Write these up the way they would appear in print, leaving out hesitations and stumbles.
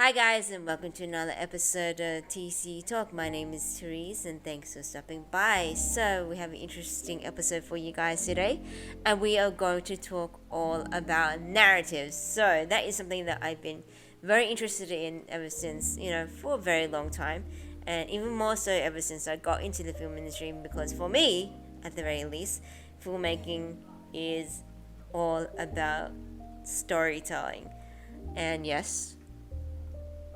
Hi guys, and welcome to another episode of TC Talk. My name is Therese, and thanks for stopping by. So we have an interesting episode for you guys today, and we are going to talk all about narratives. So that is something that I've been very interested in ever since, for a very long time, and even more so ever since I got into the film industry. Because for me, at the very least, filmmaking is all about storytelling. And yes,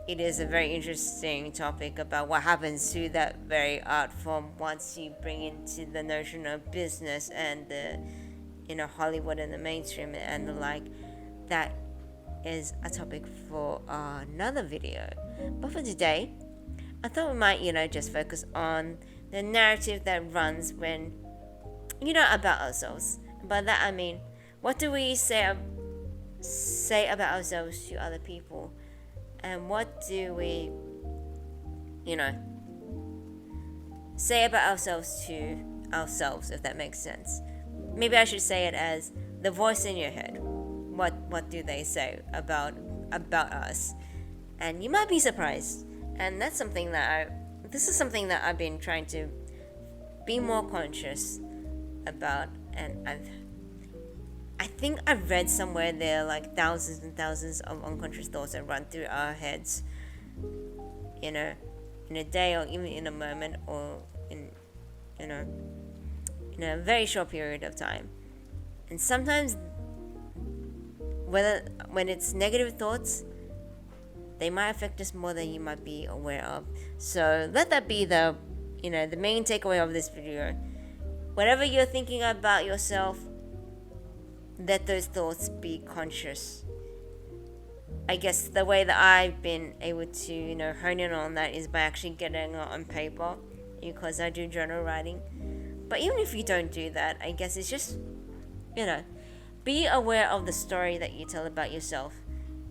it is a very interesting topic about what happens to that very art form once you bring into the notion of business and the Hollywood and the mainstream and the like. That is a topic for another video. But for today, I thought we might just focus on the narrative that runs when about ourselves. By that I mean, what do we say about ourselves to other people, and what do we you know say about ourselves to ourselves, if that makes sense. Maybe I should say it as the voice in your head. What do they say about us? And you might be surprised. And that's something that this is something that I've been trying to be more conscious about. And I think I've read somewhere there are like thousands and thousands of unconscious thoughts that run through our heads, you know, in a day or even in a moment, or you know in a very short period of time. And sometimes, when it's negative thoughts, they might affect us more than you might be aware of. So let that be the main takeaway of this video. Whatever you're thinking about yourself, let those thoughts be conscious. I guess the way that I've been able to, hone in on that is by actually getting it on paper, because I do journal writing. But even if you don't do that, I guess it's just, be aware of the story that you tell about yourself.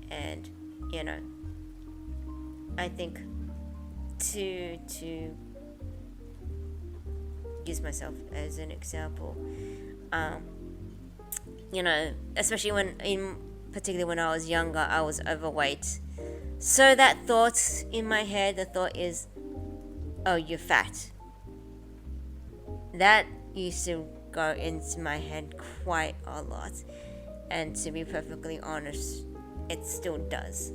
And, I think to use myself as an example, especially particularly when I was younger, I was overweight. So that thought in my head, the thought is, oh, you're fat. That used to go into my head quite a lot. And to be perfectly honest, it still does.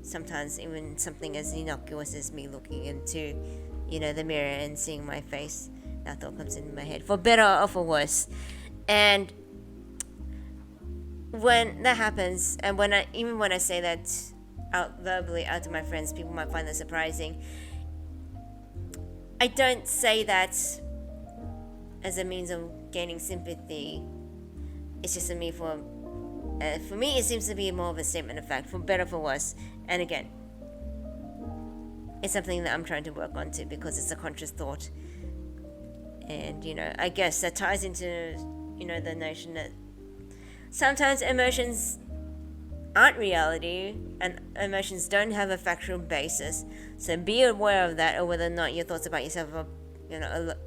Sometimes even something as innocuous as me looking into, the mirror and seeing my face, that thought comes into my head, for better or for worse. And when that happens, and when I say that out verbally out to my friends, people might find that surprising. I don't say that as a means of gaining sympathy. It's just for me, it seems to be more of a statement of fact, for better or for worse. And again, it's something that I'm trying to work on too, because it's a conscious thought. And I guess that ties into the notion that sometimes emotions aren't reality, and emotions don't have a factual basis. So be aware of that, or whether or not your thoughts about yourself are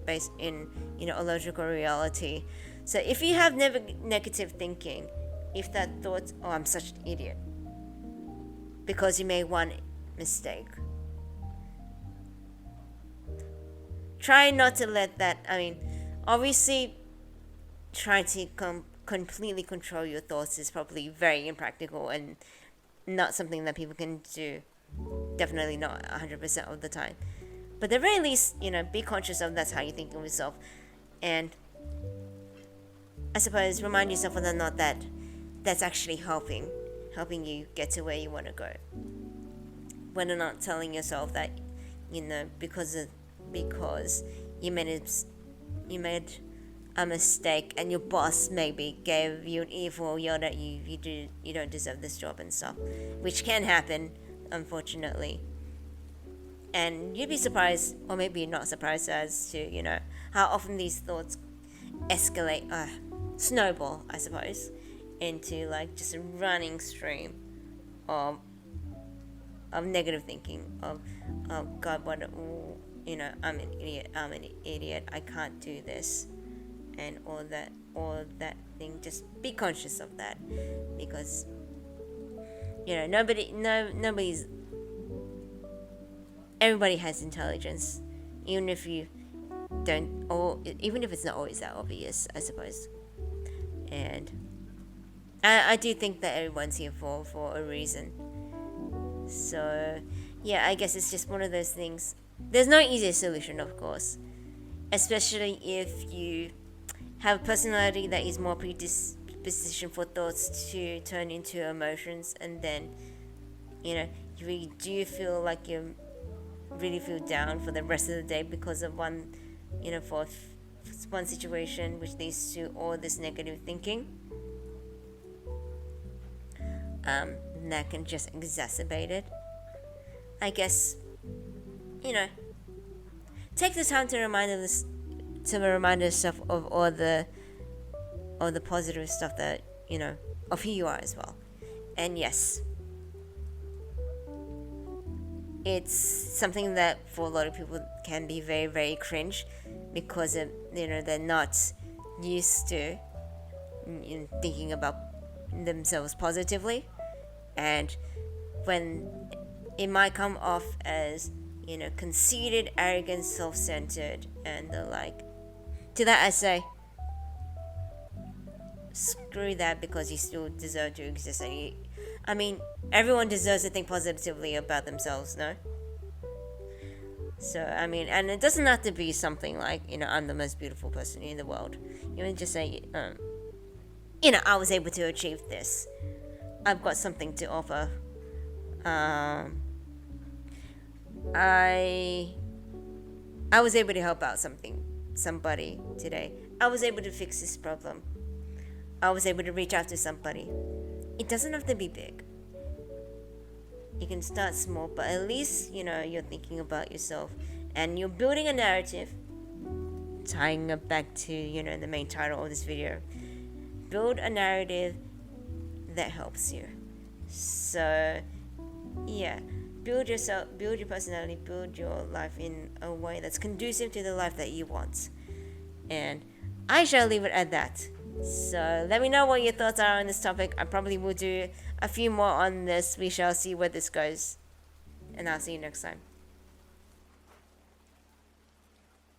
based in a logical reality. So if you have negative thinking, if that thought, oh, I'm such an idiot because you made one mistake, try not to let that, obviously trying to completely control your thoughts is probably very impractical and not something that people can do. Definitely not 100% of the time. But at the very least, be conscious of that's how you think of yourself. And I suppose remind yourself whether or not that's actually helping you get to where you want to go. Whether or not telling yourself that, because you made a mistake and your boss maybe gave you an earful, yelled at you don't deserve this job and stuff, which can happen, unfortunately. And you'd be surprised, or maybe not surprised, as to how often these thoughts escalate, snowball, I suppose, into like just a running stream of negative thinking, of, oh god, I'm an idiot, I can't do this, and all that thing. Just be conscious of that, because nobody's everybody has intelligence, even if you don't, or even if it's not always that obvious, I suppose. And I do think that everyone's here for a reason. So, yeah, I guess it's just one of those things. There's no easy solution, of course, especially if you have a personality that is more predisposition for thoughts to turn into emotions, and then, you really do feel like you really feel down for the rest of the day because of one, for one situation which leads to all this negative thinking. That can just exacerbate it. I guess, you know, take the time to remind yourself of all the positive stuff that of who you are as well. And yes, it's something that for a lot of people can be very, very cringe because they're not used to thinking about themselves positively, and when it might come off as conceited, arrogant, self-centered, and the like. To that I say, screw that, because you still deserve to exist. I mean, everyone deserves to think positively about themselves, no? So, I mean, and it doesn't have to be something like, I'm the most beautiful person in the world. You can just say, I was able to achieve this. I've got something to offer. I was able to help out somebody today. I was able to fix this problem. I was able to reach out to somebody. It doesn't have to be big. You can start small, but at least you're thinking about yourself, and you're building a narrative. Tying it back to the main title of this video, build a narrative that helps you. So yeah, build yourself, build your personality, build your life in a way that's conducive to the life that you want. And I shall leave it at that. So let me know what your thoughts are on this topic. I probably will do a few more on this. We shall see where this goes, and I'll see you next time.